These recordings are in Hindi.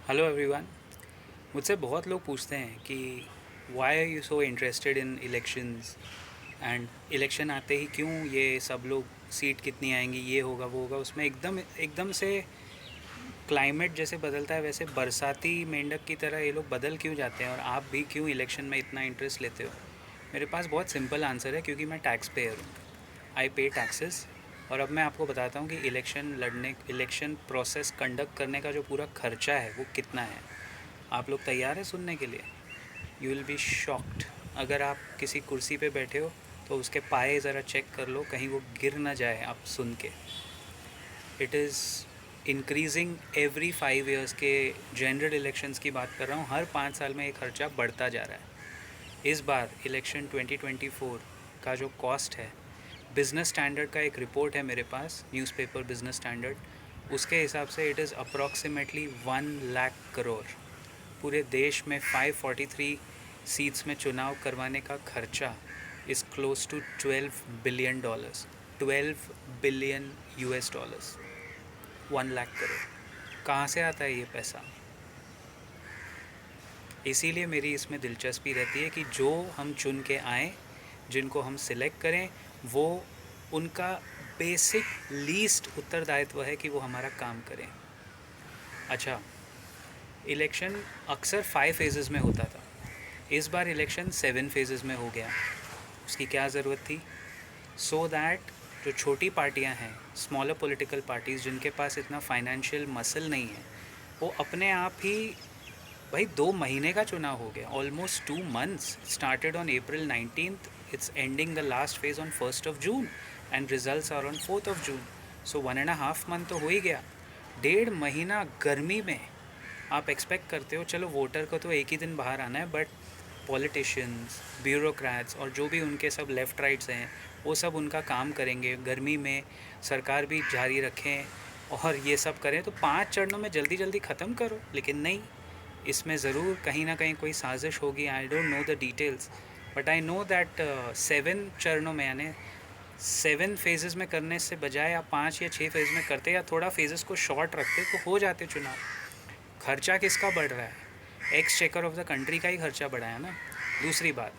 Hello everyone. मुझसे बहुत लोग पूछते हैं कि why are you so interested in elections and election आते ही क्यों ये सब लोग सीट कितनी आएंगी, ये होगा वो होगा, उसमें एकदम एकदम से क्लाइमेट जैसे बदलता है वैसे बरसाती मेंढक की तरह ये लोग बदल क्यों जाते हैं और आप भी क्यों इलेक्शन में इतना इंटरेस्ट लेते हो। मेरे पास बहुत सिंपल आंसर है, क्योंकि मैं टैक्स पेयर हूँ। आई पे टैक्सेस। और अब मैं आपको बताता हूँ कि इलेक्शन प्रोसेस कंडक्ट करने का जो पूरा खर्चा है वो कितना है। आप लोग तैयार हैं सुनने के लिए? You will be shocked. अगर आप किसी कुर्सी पे बैठे हो तो उसके पाए ज़रा चेक कर लो, कहीं वो गिर ना जाए आप सुन के। It is increasing every 5 years के। जनरल इलेक्शंस की बात कर रहा हूँ, हर 5 साल में ये खर्चा बढ़ता जा रहा है। इस बार इलेक्शन 2024 का जो कॉस्ट है, बिज़नेस स्टैंडर्ड का एक रिपोर्ट है मेरे पास, न्यूज़पेपर बिज़नेस स्टैंडर्ड, उसके हिसाब से it is approximately 1 lakh crore. पूरे देश में 543 सीट्स में चुनाव करवाने का खर्चा is close to $12 billion. 12 billion US dollars. 1 lakh crore. कहाँ से आता है ये पैसा? इसीलिए मेरी इसमें दिलचस्पी रहती है कि जो हम चुन के आएँ, जिनको हम सिलेक्ट करें, वो उनका बेसिक लीस्ट उत्तरदायित्व है कि वो हमारा काम करें। अच्छा, इलेक्शन अक्सर 5 फेजेस में होता था। इस बार इलेक्शन 7 फेजेस में हो गया। उसकी क्या ज़रूरत थी? सो दैट जो छोटी पार्टियां हैं, स्मॉलर पॉलिटिकल पार्टीज़, जिनके पास इतना फाइनेंशियल मसल नहीं है, वो अपने आप ही, भाई 2 महीने का चुनाव हो गया, almost 2 months. Started on April 19th, it's ending the last phase on 1st of June and results are on 4th of June। So 1.5 month तो हो ही गया। 1.5 महीना गर्मी में आप एक्सपेक्ट करते हो, चलो वोटर को तो एक ही दिन बाहर आना है, बट पॉलिटिशियंस, ब्यूरोक्रेट्स और जो भी उनके सब लेफ़्ट राइट्स हैं, वो सब उनका काम करेंगे गर्मी में, सरकार भी जारी रखें और ये सब करें, तो 5 चरणों में जल्दी जल्दी ख़त्म करो। लेकिन नहीं, इसमें ज़रूर कहीं ना कहीं कोई साजिश होगी। I don't know the details, but I know that 7 चरणों में, यानी 7 फेजेस में करने से बजाय आप 5 या 6 फेज में करते, या थोड़ा फेजेस को शॉर्ट रखते, तो हो जाते चुनाव। खर्चा किसका बढ़ रहा है? X checker of the country का ही खर्चा बढ़ा है ना। दूसरी बात,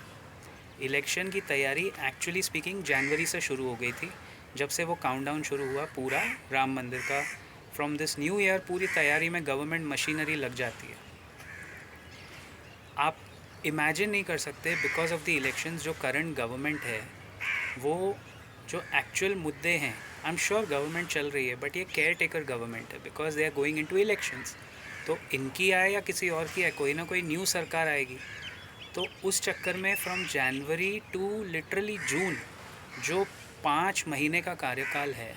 इलेक्शन की तैयारी एक्चुअली स्पीकिंग जनवरी से शुरू हो गई थी, जब से वो काउंटडाउन शुरू हुआ पूरा राम मंदिर का। फ्रॉम दिस न्यू ईयर पूरी तैयारी में गवर्नमेंट मशीनरी लग जाती है। आप इमेजिन नहीं कर सकते, बिकॉज ऑफ द इलेक्शंस जो करंट गवर्नमेंट है, वो जो एक्चुअल मुद्दे हैं, आई एम श्योर गवर्नमेंट चल रही है, बट ये केयर टेकर गवर्नमेंट है, because they are going into elections. तो इनकी आए या किसी और की आए, कोई ना कोई न्यू सरकार आएगी। तो उस चक्कर में फ्रॉम जनवरी टू लिटरली जून, जो 5 महीने का कार्यकाल है,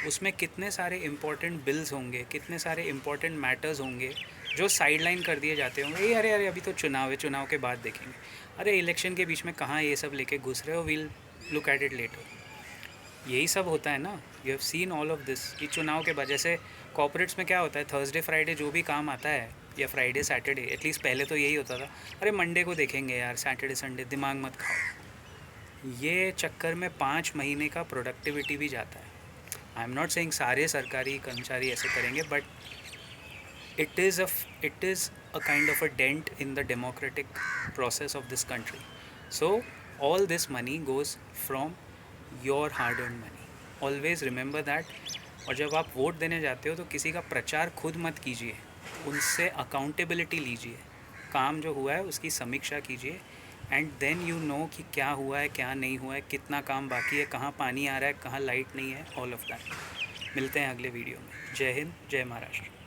उसमें कितने सारे इम्पोर्टेंट बिल्स होंगे, कितने सारे इम्पोर्टेंट मैटर्स होंगे जो साइडलाइन कर दिए जाते होंगे। ये अरे अरे अभी तो चुनाव है, चुनाव के बाद देखेंगे। अरे इलेक्शन के बीच में कहाँ ये सब लेके घुस रहे हो, will look at it later. यही सब होता है ना। You have seen all of this कि चुनाव के बाद, जैसे कॉर्पोरेट्स में क्या होता है, थर्सडे फ्राइडे जो भी काम आता है, या फ्राइडे सैटरडे, एटलीस्ट पहले तो यही होता था, अरे मंडे को देखेंगे यार, सैटरडे संडे दिमाग मत खाओ। ये चक्कर में 5 महीने का प्रोडक्टिविटी भी जाता है। आई एम नॉट सेइंग सारे सरकारी कर्मचारी ऐसे करेंगे, but it is a kind of a dent in the democratic process of this country. So all this money goes from your hard earned money. Always remember that. और जब आप वोट देने जाते हो तो किसी का प्रचार खुद मत कीजिए, उनसे अकाउंटेबिलिटी लीजिए। काम जो हुआ है उसकी समीक्षा कीजिए, एंड देन यू नो कि क्या हुआ है, क्या नहीं हुआ है, कितना काम बाकी है, कहाँ पानी आ रहा है, कहाँ लाइट नहीं है, ऑल ऑफ दैट। मिलते हैं अगले वीडियो में। जय हिंद, जय महाराष्ट्र।